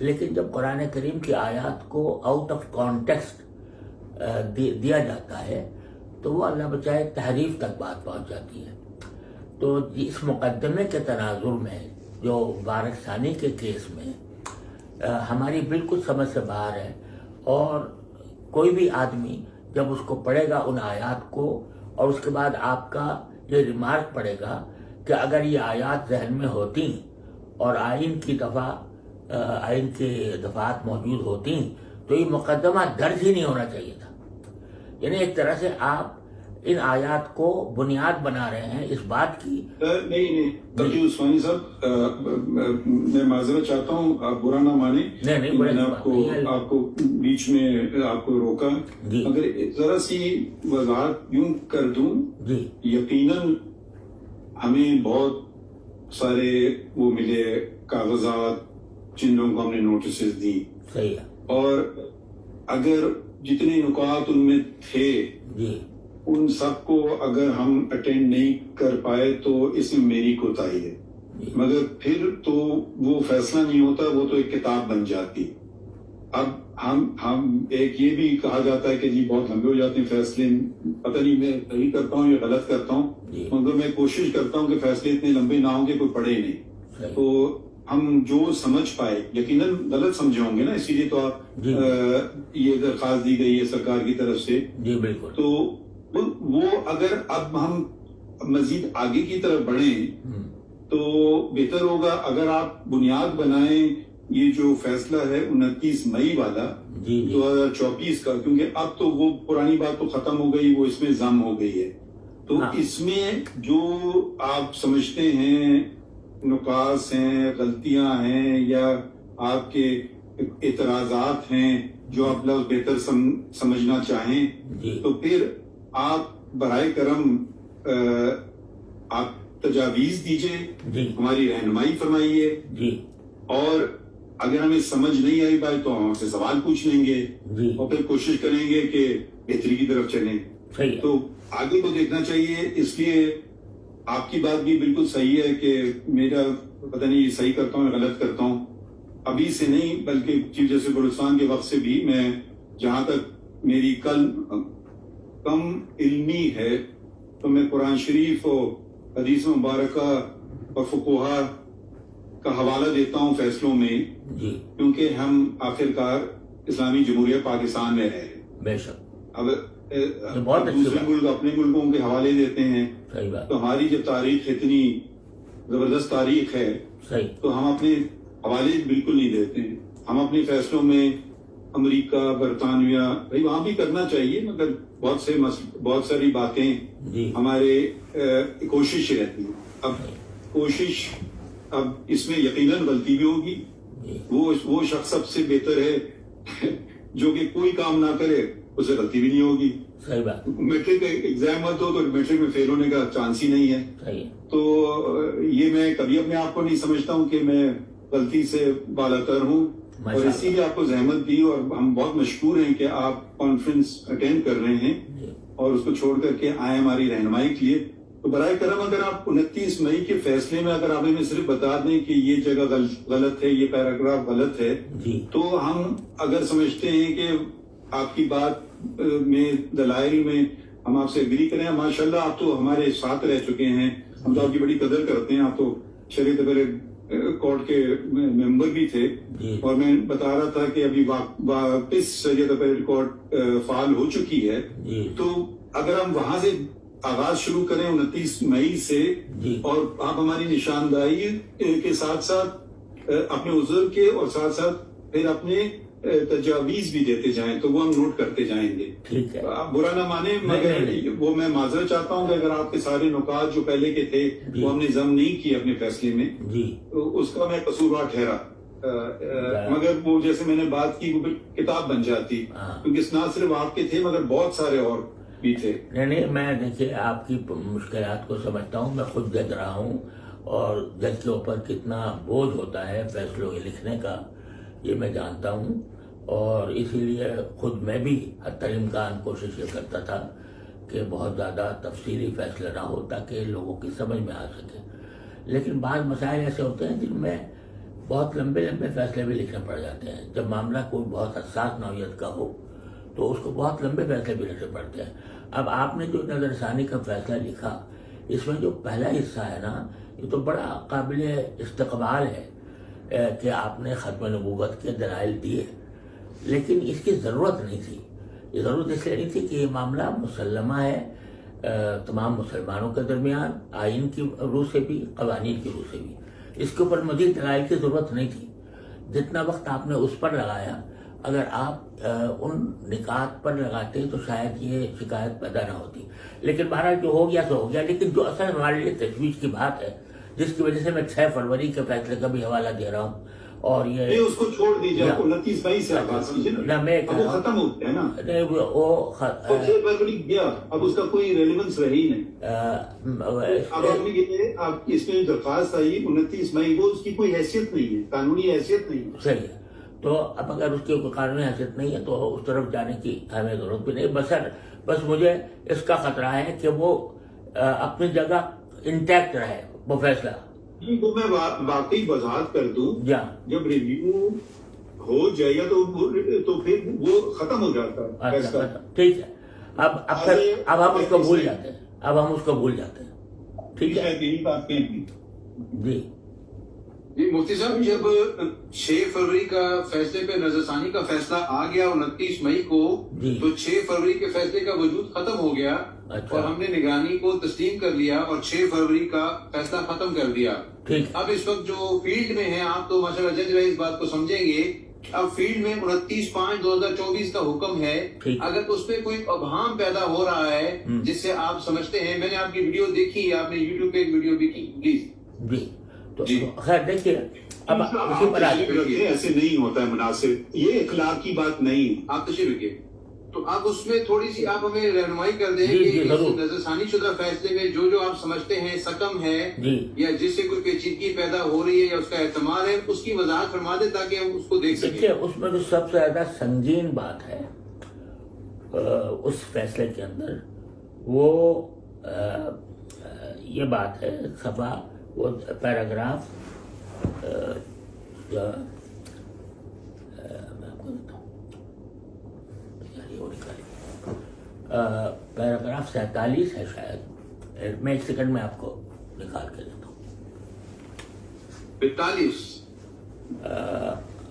لیکن جب قرآن کریم کی آیات کو آؤٹ آف کانٹیکسٹ دیا جاتا ہے تو وہ اللہ بچائے تحریف تک بات پہنچ جاتی ہے. تو اس مقدمے کے تناظر میں جو مبارک ثانی کے کیس میں ہماری بالکل سمجھ سے باہر ہے، اور کوئی بھی آدمی جب اس کو پڑھے گا ان آیات کو اور اس کے بعد آپ کا یہ ریمارک پڑے گا کہ اگر یہ آیات ذہن میں ہوتی اور آئین کے دفعات موجود ہوتی تو یہ مقدمہ درج ہی نہیں ہونا چاہیے تھا. یعنی ایک طرح سے آپ ان آیات کو بنیاد بنا رہے ہیں اس بات کی. نہیں تقی عثمانی صاحب، میں معذرت چاہتا ہوں، آپ برا نہ مانیں. نہیں میں نے آپ کو بیچ میں آپ کو روکا. اگر ذرا سی وضاحت یوں کر دوں، یقیناً ہمیں بہت سارے وہ ملے کاغذات جن لوگوں کو ہم نے نوٹسز دی، صحیح ہے، اور اگر جتنے نکات ان میں تھے ان سب کو اگر ہم اٹینڈ نہیں کر پائے تو اس میں میری کوتاہی ہے. مگر پھر تو وہ فیصلہ نہیں ہوتا، وہ تو ایک کتاب بن جاتی. اب ہم ایک یہ بھی کہا جاتا ہے کہ جی بہت لمبے ہو جاتے ہیں فیصلے. پتہ نہیں میں صحیح کرتا ہوں یا غلط کرتا ہوں، مگر میں کوشش کرتا ہوں کہ فیصلے اتنے لمبے نہ ہوں کہ کوئی پڑھے نہیں. تو ہم جو سمجھ پائے، یقیناً غلط سمجھے ہوں گے نا، اسی لیے تو آپ یہ درخواست دی گئی ہے سرکار کی طرف سے. جی بالکل. تو وہ اگر اب ہم مزید آگے کی طرف بڑھیں تو بہتر ہوگا. اگر آپ بنیاد بنائیں یہ جو فیصلہ ہے 29 مئی والا 2024 کا، کیونکہ اب تو وہ پرانی بات تو ختم ہو گئی، وہ اس میں ضم ہو گئی ہے. تو اس میں جو آپ سمجھتے ہیں نقاص ہیں، غلطیاں ہیں، یا آپ کے اعتراضات ہیں جو آپ لفظ بہتر سمجھنا چاہیں، تو پھر آپ برائے کرم آپ تجاویز دیجئے، ہماری رہنمائی فرمائیے، اور اگر ہمیں سمجھ نہیں آئی بات تو ہم آپ سے سوال پوچھ لیں گے اور پھر کوشش کریں گے کہ بہتری کی طرف چلیں. تو آگے کو دیکھنا چاہیے. اس لیے آپ کی بات بھی بالکل صحیح ہے کہ میرا پتہ نہیں صحیح کرتا ہوں یا غلط کرتا ہوں. ابھی سے نہیں بلکہ چیف جسٹس بلوچستان کے وقت سے بھی میں، جہاں تک میری کم علمی ہے، تو میں قرآن شریف اور حدیث مبارکہ اور فقہا کا حوالہ دیتا ہوں فیصلوں میں، کیونکہ ہم آخرکار اسلامی جمہوریہ پاکستان میں رہے. بے شک. اب دوسرے ملک اپنے ملکوں کے حوالے دیتے ہیں، تو ہماری جب تاریخ اتنی زبردست تاریخ ہے تو ہم اپنے حوالے بالکل نہیں دیتے ہیں. ہم اپنے فیصلوں میں امریکہ، برطانیہ، بھائی وہاں بھی کرنا چاہیے، مگر بہت ساری باتیں ہمارے کوشش رہتی ہے. اب کوشش، اب اس میں یقیناً غلطی بھی ہوگی. وہ شخص سب سے بہتر ہے جو کہ کوئی کام نہ کرے، اسے غلطی بھی نہیں ہوگی. صحیح بات. میٹرک ایگزام مت ہو تو میٹرک میں فیل ہونے کا چانس ہی نہیں ہے. تو یہ میں کبھی اپنے آپ کو نہیں سمجھتا ہوں کہ میں غلطی سے بالاتر ہوں، اور اسی لیے آپ کو زحمت دی، اور ہم بہت مشکور ہیں کہ آپ کانفرنس اٹینڈ کر رہے ہیں اور اس کو چھوڑ کر کے آئے ہماری رہنمائی کے لیے. تو برائے کرم اگر آپ 29 مئی کے فیصلے میں اگر آپ ہمیں صرف بتا دیں کہ یہ جگہ غلط ہے، یہ پیراگراف غلط ہے، تو ہم اگر سمجھتے ہیں کہ آپ کی بات میں دلائل میں ہم آپ سے اگری کریں. ماشاءاللہ آپ تو ہمارے ساتھ رہ چکے ہیں، ہم تو آپ کی بڑی قدر کرتے ہیں. آپ تو شریعت کورٹ کے ممبر بھی تھے، اور میں بتا رہا تھا کہ ابھی واپس شریعت کورٹ فعال ہو چکی ہے. تو اگر ہم وہاں سے آغاز شروع کریں 29 مئی سے، اور آپ ہماری نشاندہی کے ساتھ ساتھ اپنے عذر کے اور ساتھ ساتھ پھر اپنے تجاویز بھی دیتے جائیں تو وہ ہم نوٹ کرتے جائیں گے. آپ برا نہ مانیں، مگر وہ میں معذرت چاہتا ہوں کہ اگر آپ کے سارے نکات جو پہلے کے تھے وہ ہم نے ضم نہیں کیے اپنے فیصلے میں، تو اس کا میں قصوروار ٹھہرا. مگر وہ جیسے میں نے بات کی وہ کتاب بن جاتی، کیونکہ نہ صرف آپ کے تھے مگر بہت سارے اور بھی تھے. نہیں، میں دیکھیے آپ کی مشکلات کو سمجھتا ہوں. میں خود جج رہا ہوں، اور جج کے اوپر کتنا بوجھ ہوتا ہے فیصلوں کے لکھنے کا یہ میں جانتا ہوں. اور اسی لیے خود میں بھی حتی الامکان کوشش یہ کرتا تھا کہ بہت زیادہ تفصیلی فیصلہ نہ ہو تاکہ لوگوں کی سمجھ میں آ سکے. لیکن بعض مسائل ایسے ہوتے ہیں جن میں بہت لمبے لمبے فیصلے بھی لکھنے پڑ جاتے ہیں. جب معاملہ کوئی بہت حساس نوعیت کا ہو تو اس کو بہت لمبے فیصلے بھی لکھنے پڑتے ہیں. اب آپ نے جو نظر ثانی کا فیصلہ لکھا، اس میں جو پہلا حصہ ہے نا، یہ تو بڑا قابل استقبال ہے کہ آپ نے ختم نبوت کے دلائل دیے، لیکن اس کی ضرورت نہیں تھی. یہ ضرورت اس لیے نہیں تھی کہ یہ معاملہ مسلمہ ہے تمام مسلمانوں کے درمیان، آئین کی روح سے بھی، قوانین کی روح سے بھی. اس کے اوپر مزید دلائل کی ضرورت نہیں تھی. جتنا وقت آپ نے اس پر لگایا، اگر آپ ان نکات پر لگاتے تو شاید یہ شکایت پیدا نہ ہوتی. لیکن بہرحال جو ہو گیا تو ہو گیا. لیکن جو اصل ہمارے لیے تشویش کی بات ہے، جس کی وجہ سے میں 6 فروری کے فیصلے کا بھی حوالہ دے رہا ہوں، اور یہ اس کو چھوڑ دیجیے، 29 مئی سے آپ بات کیجیے نا، میں اب وہ ختم ہو گیا نا. نہیں، وہ 6 فروری گیا، اب اس کا کوئی ریلیونس رہی نہیں. اب آپ اس میں درخواست آئی 29 مئی، وہ اس کی کوئی حیثیت نہیں ہے، قانونی حیثیت نہیں ہے. صحیح ہے. تو اب اگر اس کی کوئی قانونی حیثیت نہیں ہے تو اس طرف جانے کی ہمیں ضرورت بھی نہیں. بس مجھے اس کا خطرہ ہے کہ وہ اپنی جگہ انٹیکٹ رہے وہ فیصلہ. وہ میں واقعی وضاحت کر دوں، جب ریویو ہو جائے گا تو پھر وہ ختم ہو جاتا ہے. ٹھیک ہے. اب ہم اس کو بھول جاتے ہیں. ٹھیک ہے. یہی بات کہیں. جی مفتی صاحب، جب 6 فروری کا فیصلے پہ نظر ثانی کا فیصلہ آ گیا 29 مئی کو، تو 6 فروری کے فیصلے کا وجود ختم ہو گیا اور ہم نے نگرانی کو تسلیم کر لیا اور 6 فروری کا فیصلہ ختم کر دیا. اب اس وقت جو فیلڈ میں ہیں، آپ تو ماشاءاللہ جج رہے اس بات کو سمجھیں گے، اب فیلڈ میں 29/5/2024 کا حکم ہے. اگر اس پہ کوئی ابہام پیدا ہو رہا ہے جس سے آپ سمجھتے ہیں، میں نے آپ کی ویڈیو دیکھی، آپ نے یوٹیوب پہ ایک ویڈیو بھی کی، پلیز. جی خیر، دیکھیے اب ایسے نہیں ہوتا ہے مناسب، یہ اخلاقی بات نہیں. آپ تشریف رکھیے، تو آپ اس میں تھوڑی سی آپ ہمیں رہنمائی کر دیں کہ نظر ثانی شدہ فیصلے میں جو آپ سمجھتے ہیں سکم ہے یا جس سے کوئی پیچیدگی پیدا ہو رہی ہے یا اس کا احتمال ہے، اس کی وضاحت فرما دیں تاکہ ہم اس کو دیکھ سکیں. دیکھیے، اس میں جو سب سے زیادہ سنگین بات ہے اس فیصلے کے اندر، وہ یہ بات ہے، صفحہ وہ پیراگراف میں آپ کو دیتا ہوں، پیراگراف 47 ہے شاید. میں 1 سیکنڈ میں آپ کو نکال کے دیتا ہوں. 45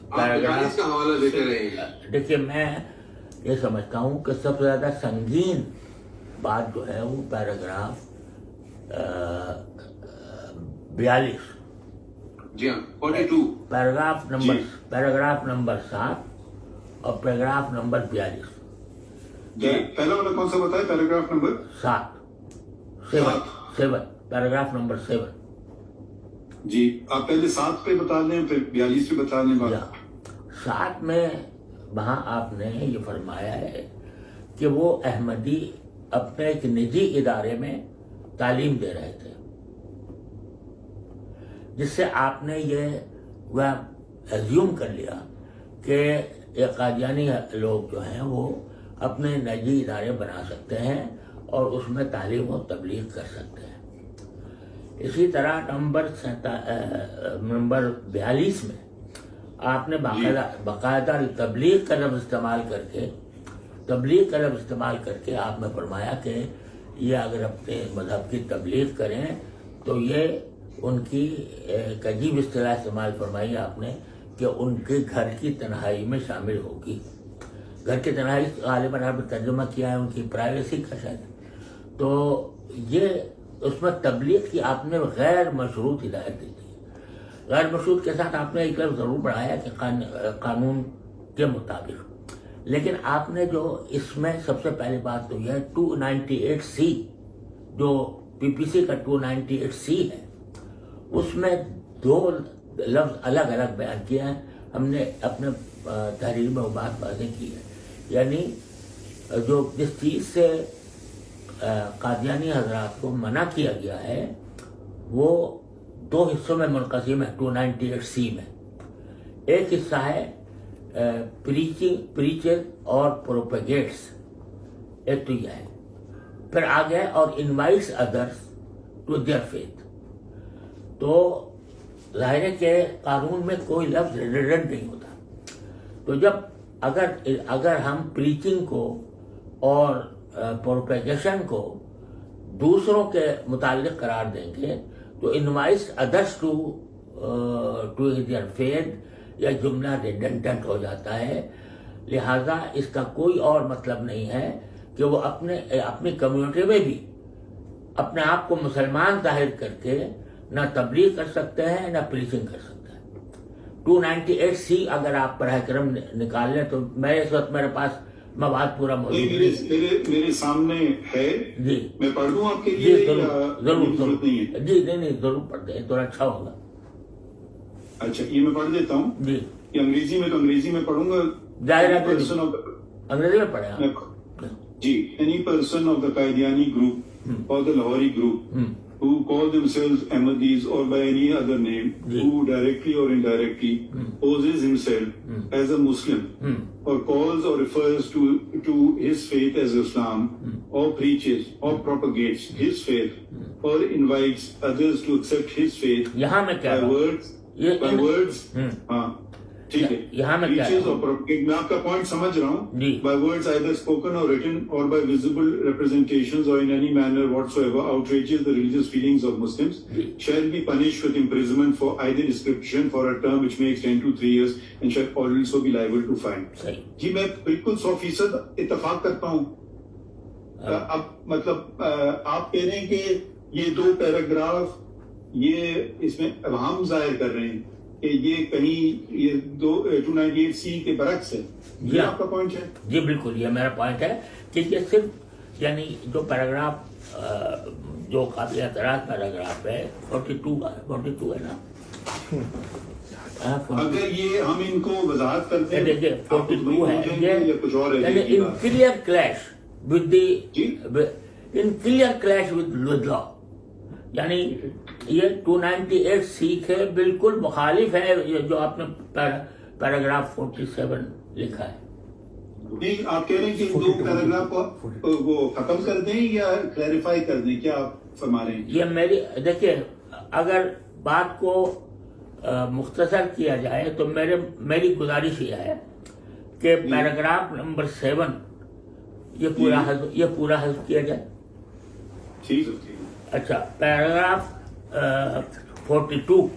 پیراگراف کا حوالہ دیتے رہے. دیکھیے، میں یہ سمجھتا ہوں کہ سب سے زیادہ سنگین بات جو ہے وہ پیراگراف 42. جی ہاں، 42 پیراگراف نمبر 7 اور پیراگراف نمبر 42. جی پہلا والا کون سا بتائے؟ Paragraph number 7 paragraph number 7. جی آپ پہلے 7 پہ بتا دیں پھر 42 پہ بتا دیں. 7 میں وہاں آپ نے یہ فرمایا ہے کہ وہ احمدی اپنے ایک نجی ادارے میں تعلیم دے رہے تھے، جس سے آپ نے یہ ایزیوم کر لیا کہ یہ قادیانی لوگ جو ہیں وہ اپنے نجی ادارے بنا سکتے ہیں اور اس میں تعلیم و تبلیغ کر سکتے ہیں. اسی طرح نمبر 42 میں آپ نے باقاعدہ تبلیغ کا لفظ استعمال کر کے آپ نے فرمایا کہ یہ اگر اپنے مذہب کی تبلیغ کریں تو یہ ان کی ایک عجیب اصطلاح استعمال فرمائی آپ نے کہ ان کے گھر کی تنہائی میں شامل ہوگی. گھر کی تنہائی غالباً آپ نے ترجمہ کیا ہے ان کی پرائیویسی کا شاید. تو یہ اس میں تبلیغ کی آپ نے غیر مشروط ہدایت دی تھی. غیر مشروط کے ساتھ آپ نے ایک لفظ ضرور بڑھایا کہ قانون کے مطابق، لیکن آپ نے جو اس میں سب سے پہلی بات تو یہ 298C جو PPC کا 298C ہے، اس میں 2 لفظ الگ الگ بیان کیا ہے. ہم نے اپنے تحریر میں وہ بات واضح کی ہے، یعنی جو جس چیز سے قادیانی حضرات کو منع کیا گیا ہے وہ 2 حصوں میں منقسم ہے 298C میں. ایک حصہ ہے پریچر اور پروپیگیٹس، ایک تو یہ ہے. پھر آگے اور invites address to their faith. تو ظاہر ہے کہ قانون میں کوئی لفظ ریڈنڈنٹ نہیں ہوتا. تو جب اگر ہم پریچنگ کو اور پروپیگیشن کو دوسروں کے متعلق قرار دیں گے تو invoice address to their faith یا جملہ ریڈنڈنٹ ہو جاتا ہے. لہذا اس کا کوئی اور مطلب نہیں ہے کہ وہ اپنی کمیونٹی میں بھی اپنے آپ کو مسلمان ظاہر کر کے نہ تبلیغ کر سکتے ہیں نہ پریچنگ کر سکتے ہیں. 298C اگر آپ براہ کرم نکال لیں تو اس وقت میرے پاس مواد پورا موجود ہے. میرے سامنے ہے. جی میں پڑھ دوں آپ کے جی لیے؟ ضرور جی نہیں ضرور پڑھ دیں تو اچھا ہوگا. اچھا یہ میں پڑھ دیتا ہوں. جی یہ انگریزی میں تو انگریزی میں پڑھوں گا. ظاہر ہے انگریزی میں پڑھیں آپ. جی. Any person of the Qadiani group or the Lahori group who call themselves Ahmadis or by any other name, who directly or indirectly poses himself as a Muslim or calls or refers to his faith as Islam, or preaches or propagates his faith or invites others to accept his faith یہاں میں کیا by words. ہاں ٹھیک ہے. یہاں میں کیا میں آپ کا پوائنٹ سمجھ رہا ہوں. جی. By words either spoken or written or by visible representations or in any manner whatsoever outrages the religious feelings of Muslims shall be punished with imprisonment for either description for a term which may extend to 3 years and shall also be liable to fine. جی میں بالکل 100% اتفاق کرتا ہوں. اب مطلب آپ کہہ رہے ہیں کہ یہ 2 پیراگراف یہ اس میں ابہام ظاہر کر رہے ہیں کہ یہ کہیں یہ 298C کے برعکس ہے. یہ آپ کا پوائنٹ ہے؟ جی بالکل یہ میرا پوائنٹ ہے کہ یہ صرف یعنی جو پیراگراف جو قابل اعتراض پیراگراف ہے 42 ہے نا. اگر یہ ہم ان کو وضاحت کرتے ہیں دیکھیے 42 ہے یہ کچھ اور ہے. ان کلیئر کلیش ود لا. یعنی یہ 298C کے بالکل مخالف ہے جو آپ نے پیراگراف 47 لکھا ہے. نہیں آپ کہہ رہے ہیں کہ 2 پیراگراف کو وہ ختم کر دیں یا کلیریفائی کر دیں؟ کیا آپ فرما رہے ہیں؟ یہ میری دیکھیے اگر بات کو مختصر کیا جائے تو میری گزارش یہ ہے کہ پیراگراف نمبر 7 یہ پورا حذف کیا جائے. ٹھیک ہے. اچھا پیراگراف 42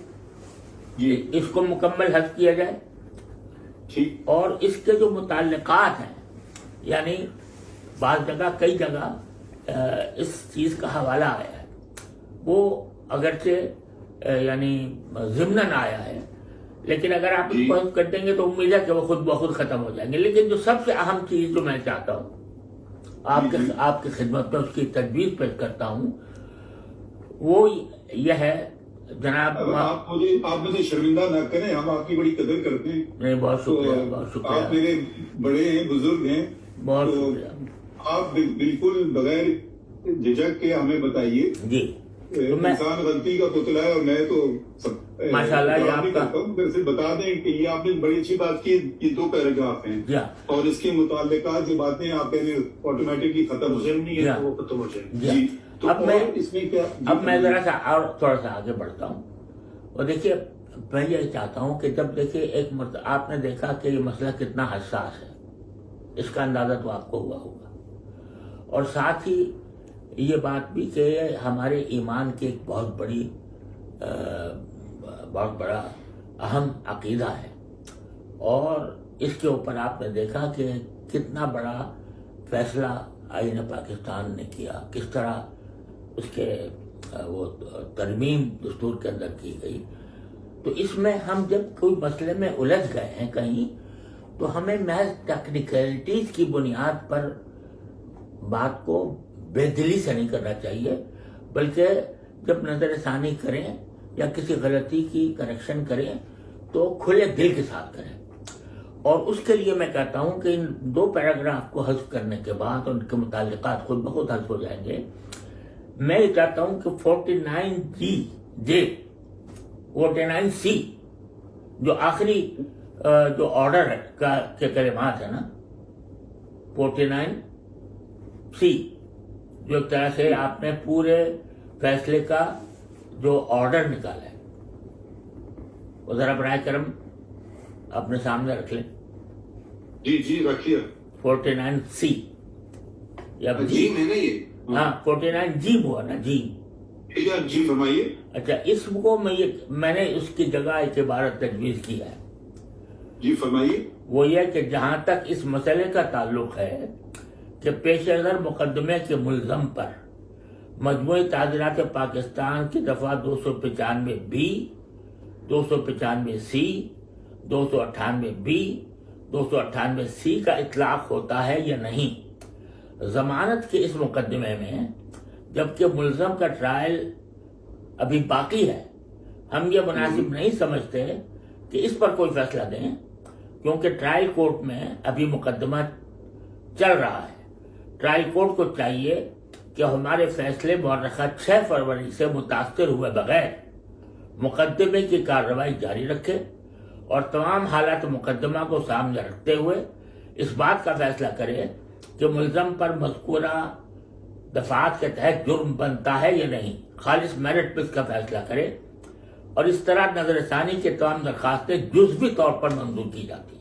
اس کو مکمل حذف کیا جائے. اور اس کے جو متعلقات ہیں یعنی بعض جگہ کئی جگہ اس چیز کا حوالہ آیا ہے وہ اگرچہ یعنی ضمناً آیا ہے لیکن اگر آپ اس کو حذف کر دیں گے تو امید ہے کہ وہ خود بخود ختم ہو جائیں گے. لیکن جو سب سے اہم چیز جو میں چاہتا ہوں آپ کی خدمت میں اس کی تجویز پیش کرتا ہوں وہ یہ ہے جناب. آپ مجھے شرمندہ نہ کریں. ہم آپ کی بڑی قدر کرتے ہیں. نہیں بہت شکریہ بہت شکریہ. آپ میرے بڑے ہیں بزرگ ہیں. بہت شکریہ. آپ بالکل بغیر جھجک کے ہمیں بتائیے. جی انسان غلطی کا پتلا ہے اور میں تو ماشاء اللہ آپ کا بتا دیں کہ یہ آپ نے بڑی اچھی بات کی. یہ 2 پیراگراف ہیں اور اس کے متعلقات جو باتیں آپ نے آٹومیٹکلی ختم ہو جائیں گی وہ ختم ہو جائیں گی. اب میں ذرا سا اور تھوڑا سا آگے بڑھتا ہوں. اور دیکھیے میں یہ چاہتا ہوں کہ جب دیکھیے آپ نے دیکھا کہ یہ مسئلہ کتنا حساس ہے اس کا اندازہ تو آپ کو ہوا ہوگا اور ساتھ ہی یہ بات بھی کہ ہمارے ایمان کی ایک بہت بڑا اہم عقیدہ ہے اور اس کے اوپر آپ نے دیکھا کہ کتنا بڑا فیصلہ آئین پاکستان نے کیا. کس طرح اس کے وہ ترمیم دستور کے اندر کی گئی. تو اس میں ہم جب کوئی مسئلے میں الجھ گئے ہیں کہیں تو ہمیں محض ٹیکنیکلٹیز کی بنیاد پر بات کو بے دلی سے نہیں کرنا چاہیے بلکہ جب نظر ثانی کریں یا کسی غلطی کی کریکشن کریں تو کھلے دل کے ساتھ کریں. اور اس کے لیے میں کہتا ہوں کہ ان 2 پیراگراف کو حذف کرنے کے بعد ان کے متعلقات خود بخود حذف ہو جائیں گے. میں یہ چاہتا ہوں کہ 49C جو آخری جو آرڈر ہے کے کلمات ہے نا 49C جو ایک طرح سے آپ نے پورے فیصلے کا جو آرڈر نکالا ہے وہ ذرا براہ کرم اپنے سامنے رکھ لیں. جی جی رکھیے. 49C یا جی میں نے یہ ہاں 49 جی ہوا نا جی. جی فرمائیے. اچھا اس کو میں نے اس کی جگہ ایک عبارت تجویز کی ہے. جی فرمائیے. وہ یہ کہ جہاں تک اس مسئلے کا تعلق ہے کہ پیش نظر مقدمے کے ملزم پر مجموعی تعزیرات پاکستان کی دفعہ 295B 295C 298B 298C کا اطلاق ہوتا ہے یا نہیں ضمانت کے اس مقدمے میں، جبکہ ملزم کا ٹرائل ابھی باقی ہے، ہم یہ مناسب نہیں سمجھتے کہ اس پر کوئی فیصلہ دیں، کیونکہ ٹرائل کورٹ میں ابھی مقدمہ چل رہا ہے. ٹرائل کورٹ کو چاہیے کہ ہمارے فیصلے مورخہ 6 فروری سے متاثر ہوئے بغیر مقدمے کی کارروائی جاری رکھے اور تمام حالات مقدمہ کو سامنے رکھتے ہوئے اس بات کا فیصلہ کرے کہ ملزم پر مذکورہ دفعات کے تحت جرم بنتا ہے یا نہیں، خالص میرٹ پہ اس کا فیصلہ کرے، اور اس طرح نظر ثانی کی تمام درخواستیں جزوی طور پر منظور کی جاتی ہیں.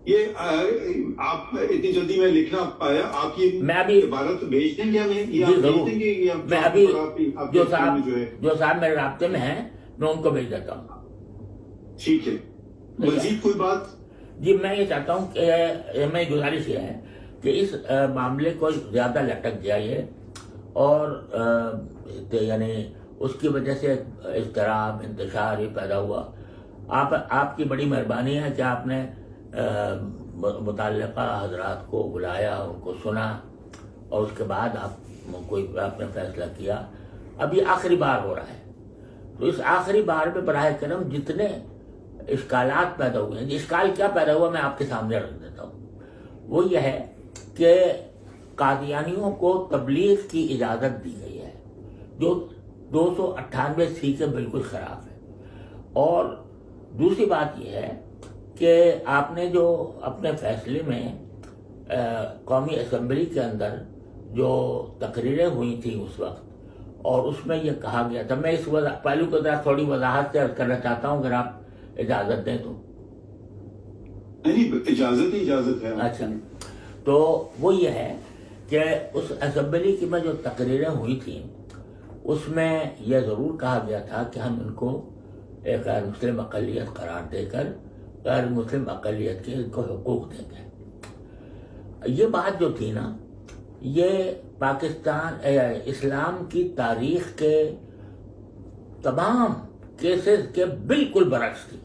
یہ آپ اتنی جلدی میں لکھنا پایا، آپ یہ میں ابھی عبارت بھیج دیں گے ہمیں؟ جی ضرور. میں ابھی جو صاحب میرے رابطے میں ہیں میں ان کو بھیج دیتا ہوں. ٹھیک ہے. مزید کوئی بات؟ جی میں یہ چاہتا ہوں کہ میں گزارش یہ ہے کہ اس معاملے کو زیادہ لٹک جائے اور یعنی اس کی وجہ سے اضطراب انتشار ہی پیدا ہوا. آپ کی بڑی مہربانی ہے کہ آپ نے متعلقہ حضرات کو بلایا، ان کو سنا اور اس کے بعد آپ نے فیصلہ کیا. اب یہ آخری بار ہو رہا ہے، تو اس آخری بار میں براہ کرم جتنے اشکالات پیدا ہوئے ہیں، اشکال کیا پیدا ہوا میں آپ کے سامنے رکھ دیتا ہوں. وہ یہ ہے کہ قادیانیوں کو تبلیغ کی اجازت دی گئی ہے جو 298C کے بالکل خلاف ہے. اور دوسری بات یہ ہے کہ آپ نے جو اپنے فیصلے میں قومی اسمبلی کے اندر جو تقریریں ہوئی تھیں اس وقت، اور اس میں یہ کہا گیا تھا، میں اس پہلو کو ذرا تھوڑی وضاحت سے عرض کرنا چاہتا ہوں اگر آپ اجازت دیں تو. نہیں اجازت ہے. اچھا، تو وہ یہ ہے کہ اس اسمبلی کی میں جو تقریریں ہوئی تھیں اس میں یہ ضرور کہا گیا تھا کہ ہم ان کو ایک غیر مسلم اقلیت قرار دے کر غیر مسلم اقلیت کے ان کو حقوق دیں گے. یہ بات جو تھی نا، یہ پاکستان اسلام کی تاریخ کے تمام کیسز کے بالکل برعکس تھی.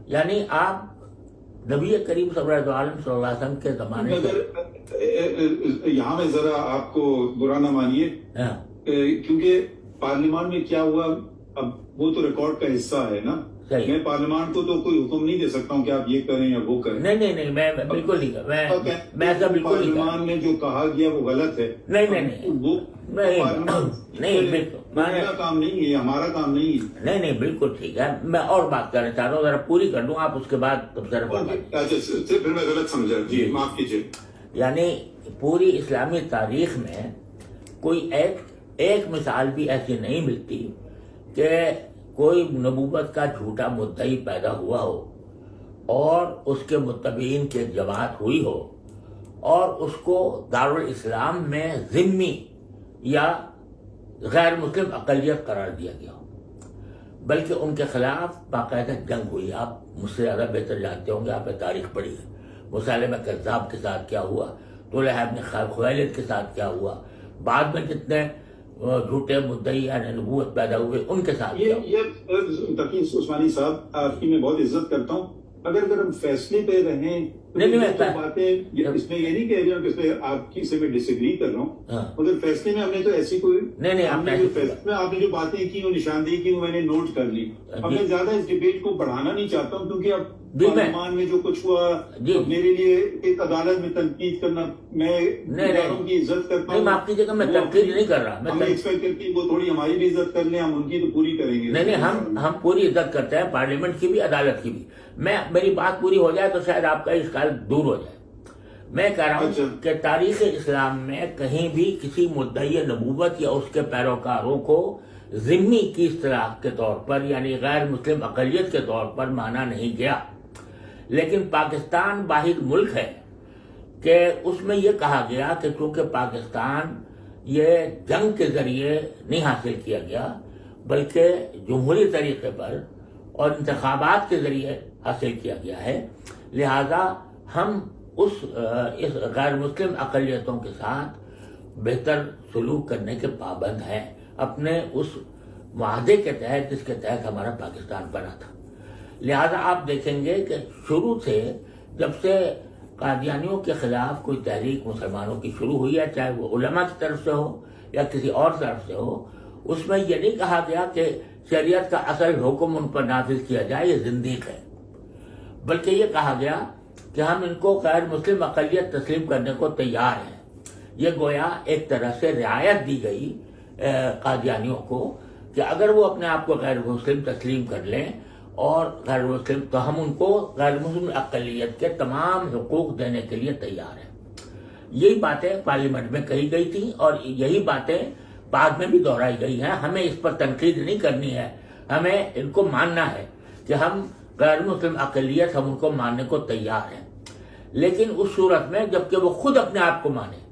یعنی آپ نبی کریم صلی اللہ علیہ وسلم کے زمانے اگر یہاں میں ذرا آپ کو برا نہ مانیے، کیونکہ پارلیمان میں کیا ہوا اب وہ تو ریکارڈ کا حصہ ہے نا. میں پارلیمان کو تو کوئی حکم نہیں دے سکتا ہوں کہ آپ یہ کریں یا وہ کریں. نہیں میں بالکل نہیں میں ایسا بالکل نہیں. پارلیمان میں جو کہا گیا وہ غلط ہے. نہیں وہ میرا کام نہیں ہے، ہمارا کام نہیں ہے. نہیں بالکل ٹھیک ہے. میں اور بات کرنا چاہ رہا ہوں، ذرا پوری کر لوں، آپ اس کے بعد پھر میں غلط سمجھا. جی معاف کیجیے. یعنی پوری اسلامی تاریخ میں کوئی ایک مثال بھی ایسی نہیں ملتی کہ کوئی نبوت کا جھوٹا مدعی پیدا ہوا ہو اور اس کے متبعین کی جماعت ہوئی ہو اور اس کو دارالاسلام میں ذمی یا غیر مسلم اقلیت قرار دیا گیا ہو، بلکہ ان کے خلاف باقاعدہ جنگ ہوئی. آپ مجھ سے زیادہ بہتر جانتے ہوں گے، آپ نے تاریخ پڑھی ہے. مسیلمہ کذاب کے ساتھ کیا ہوا، طلحہ ابن خویلد کے ساتھ کیا ہوا، بعد میں جتنے جھوٹے مدعی یعنی نبوت پیدا ہوئے ان کے ساتھ. یہ تقی عثمانی صاحب، آپ کی میں بہت عزت کرتا ہوں، اگر ہم فیصلے پہ رہیں باتیں اس میں یہ نہیں کہہ رہا ہوں کہ اس میں آپ کی سے میں ڈس ایگری کر رہا ہوں، مگر فیصلے میں ہم نے تو ایسی کوئی آپ نے جو باتیں کی وہ نشاندہی کی وہ میں نے نوٹ کر لی. اب میں زیادہ اس ڈبیٹ کو بڑھانا نہیں چاہتا ہوں کیونکہ اب پارلیمان میں جو کچھ ہوا میرے لیے ایک عدالت میں تنقید کرنا، میں اداروں کی عزت کرتا ہوں. آپ کی جگہ میں تنقید نہیں کر رہا، ہم ایکسپیکٹ کرتے ہیں وہ تھوڑی ہماری بھی عزت کر لیں، ہم ان کی تو پوری کریں گے. نہیں ہم پوری عزت کرتے ہیں، پارلیمنٹ کی بھی عدالت کی بھی. میری بات پوری ہو جائے تو شاید آپ کا اشکال دور ہو جائے. میں کہہ رہا ہوں کہ تاریخ اسلام میں کہیں بھی کسی مدعی نبوت یا اس کے پیروکاروں کو ذمہ کی اصطلاح کے طور پر یعنی غیر مسلم اقلیت کے طور پر مانا نہیں گیا، لیکن پاکستان واحد ملک ہے کہ اس میں یہ کہا گیا کہ چونکہ پاکستان یہ جنگ کے ذریعے نہیں حاصل کیا گیا بلکہ جمہوری طریقے پر اور انتخابات کے ذریعے حاصل کیا گیا ہے، لہذا ہم اس غیر مسلم اقلیتوں کے ساتھ بہتر سلوک کرنے کے پابند ہیں اپنے اس معاہدے کے تحت جس کے تحت ہمارا پاکستان بنا تھا۔ لہذا آپ دیکھیں گے کہ شروع سے جب سے قادیانیوں کے خلاف کوئی تحریک مسلمانوں کی شروع ہوئی ہے، چاہے وہ علماء کی طرف سے ہو یا کسی اور طرف سے ہو، اس میں یہ نہیں کہا گیا کہ شریعت کا اصل حکم ان پر نافذ کیا جائے، یہ زندیق ہے، بلکہ یہ کہا گیا کہ ہم ان کو غیر مسلم اقلیت تسلیم کرنے کو تیار ہیں۔ یہ گویا ایک طرح سے رعایت دی گئی قادیانیوں کو کہ اگر وہ اپنے آپ کو غیر مسلم تسلیم کر لیں اور غیر مسلم تو ہم ان کو غیر مسلم اقلیت کے تمام حقوق دینے کے لیے تیار ہیں۔ یہی باتیں پارلیمنٹ میں کہی گئی تھیں اور یہی باتیں بعد میں بھی دہرائی گئی ہیں۔ ہمیں اس پر تنقید نہیں کرنی ہے، ہمیں ان کو ماننا ہے کہ ہم غیر مسلم اقلیت ہم ان کو ماننے کو تیار ہیں، لیکن اس صورت میں جبکہ وہ خود اپنے آپ کو مانیں۔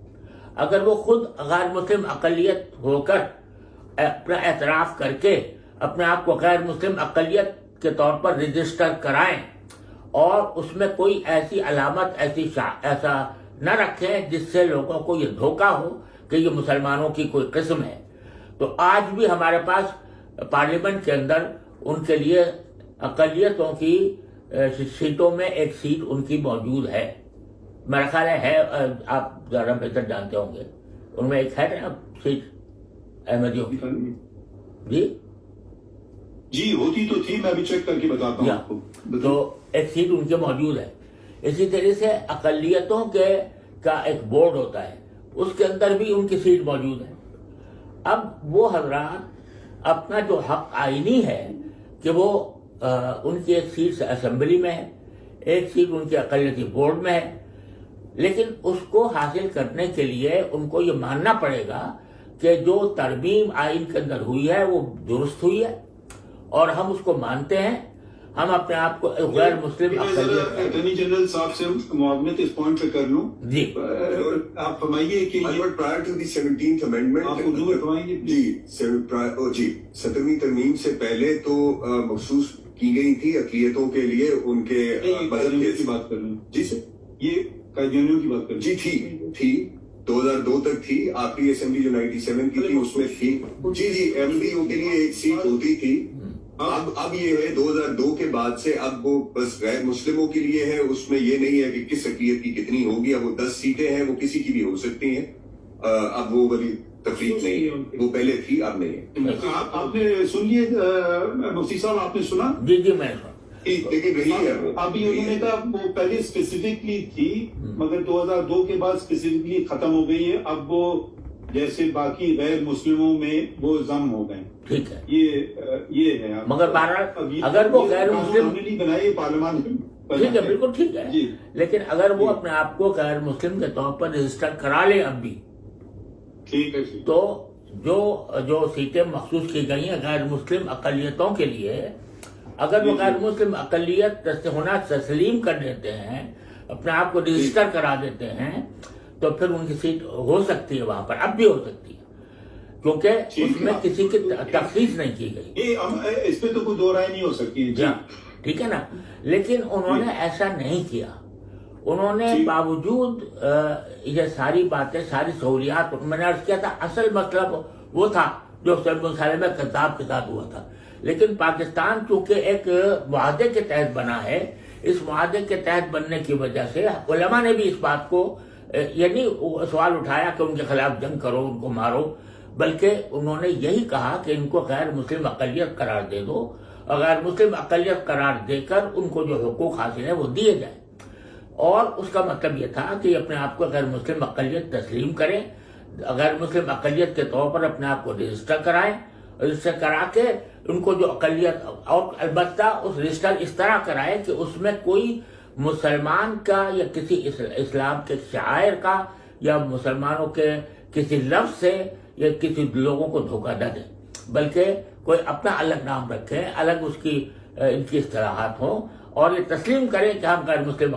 اگر وہ خود غیر مسلم اقلیت ہو کر اپنا اعتراف کر کے اپنے آپ کو غیر مسلم اقلیت کے طور پر رجسٹر کرائیں اور اس میں کوئی ایسی علامت ایسا نہ رکھیں جس سے لوگوں کو یہ دھوکہ ہو کہ یہ مسلمانوں کی کوئی قسم ہے، تو آج بھی ہمارے پاس پارلیمنٹ کے اندر ان کے لیے اقلیتوں کی سیٹوں میں ایک سیٹ ان کی موجود ہے، میرا خیال ہے آپ زیادہ بہتر جانتے ہوں گے، ان میں ایک ہے نا سیٹ احمدیوں کی جی ہوتی تو تھی، میں بھی چیک کر کے بتاتا ہوں آپ کو، تو ایک سیٹ ان کے موجود ہے۔ اسی طرح سے اقلیتوں کا ایک بورڈ ہوتا ہے، اس کے اندر بھی ان کی سیٹ موجود ہے۔ اب وہ حضرات اپنا جو حق آئینی ہے کہ وہ ان کی ایک سیٹ اسمبلی میں ہے، ایک سیٹ ان کے اقلیتی بورڈ میں ہے، لیکن اس کو حاصل کرنے کے لیے ان کو یہ ماننا پڑے گا کہ جو ترمیم آئین کے اندر ہوئی ہے وہ درست ہوئی ہے اور ہم اس کو مانتے ہیں۔ ہم اپنے آپ کو غیر مسلم اقلیت اٹارنی جنرل صاحب سے معاونت اس پوائنٹ پہ کر لوں جی، آپ فرمائیے کہ prior to the 17th amendment آپ اردو میں فرمائیے جی 17ویں ترمیم سے پہلے تو مخصوص کی گئی تھی اقلیتوں کے لیے ان کے کی بات کر لوں جی سر، یہ قیدیوں کی بات کر جی تھی 2002 تک تھی، آخری اسمبلی جو 97 کی تھی اس میں تھی جی ایم ڈی او کے لیے ایک سیٹ ہوتی تھی۔ اب یہ ہے 2002 کے بعد سے اب وہ بس غیر مسلموں کے لیے ہے، اس میں یہ نہیں ہے کہ کس اقلیت کی کتنی ہوگی، اب وہ 10 سیٹیں ہیں، وہ کسی کی بھی ہو سکتی ہیں، اب وہ بڑی تفریق نہیں ہے، وہ پہلے تھی اب نہیں ہے۔ آپ نے سن لیے مفتی صاحب، آپ نے سنا؟ جی میں نے سنا، لیکن رہی ہے ابھی انہوں نے کہا وہ پہلے اسپیسیفکلی تھی مگر 2002 کے بعد اسپیسیفکلی ختم ہو گئی ہے، اب وہ جیسے باقی غیر مسلموں میں وہ ضم ہو گئے۔ ٹھیک ہے، یہ ہے مگر بہرحال اگر وہ غیر مسلم نہیں بنائے پارلیمان، ٹھیک ہے، بالکل ٹھیک ہے، لیکن اگر وہ اپنے آپ کو غیر مسلم کے طور پر رجسٹر کرا لیں اب بھی، ٹھیک ہے، تو جو سیٹیں مخصوص کی گئی ہیں غیر مسلم اقلیتوں کے لیے، اگر وہ غیر مسلم اقلیت ہونا تسلیم کر دیتے ہیں، اپنے آپ کو رجسٹر کرا دیتے ہیں، تو پھر ان کی سیٹ ہو سکتی ہے وہاں پر، اب بھی ہو سکتی ہے، کیونکہ اس میں کسی کی تخصیص نہیں کی گئی، اس پہ تو کوئی دو رائے نہیں ہو سکتی، ٹھیک ہے نا۔ لیکن انہوں نے ایسا نہیں کیا، انہوں نے باوجود یہ ساری باتیں، ساری سہولیات، میں نے عرض کیا تھا اصل مطلب وہ تھا جو مسئلے میں کتاب کے ساتھ ہوا تھا، لیکن پاکستان چونکہ ایک معاہدے کے تحت بنا ہے، اس معاہدے کے تحت بننے کی وجہ سے علماء نے بھی اس بات کو یعنی سوال اٹھایا کہ ان کے خلاف جنگ کرو، ان کو مارو، بلکہ انہوں نے یہی کہا کہ ان کو غیر مسلم اقلیت قرار دے دو، اور غیر مسلم اقلیت قرار دے کر ان کو جو حقوق حاصل ہیں وہ دیے جائیں، اور اس کا مطلب یہ تھا کہ اپنے آپ کو غیر مسلم اقلیت تسلیم کریں، غیر مسلم اقلیت کے طور پر اپنے آپ کو رجسٹر کرائیں، رجسٹر کرا کے ان کو جو اقلیت، اور البتہ اس رجسٹر اس طرح کرائے کہ اس میں کوئی مسلمان کا یا کسی اسلام کے شاعر کا یا مسلمانوں کے کسی لفظ سے یا کسی لوگوں کو دھوکہ نہ دیں، بلکہ کوئی اپنا الگ نام رکھیں، الگ اس کی ان کی اصطلاحات ہوں، اور یہ تسلیم کریں کہ ہم غیر مسلم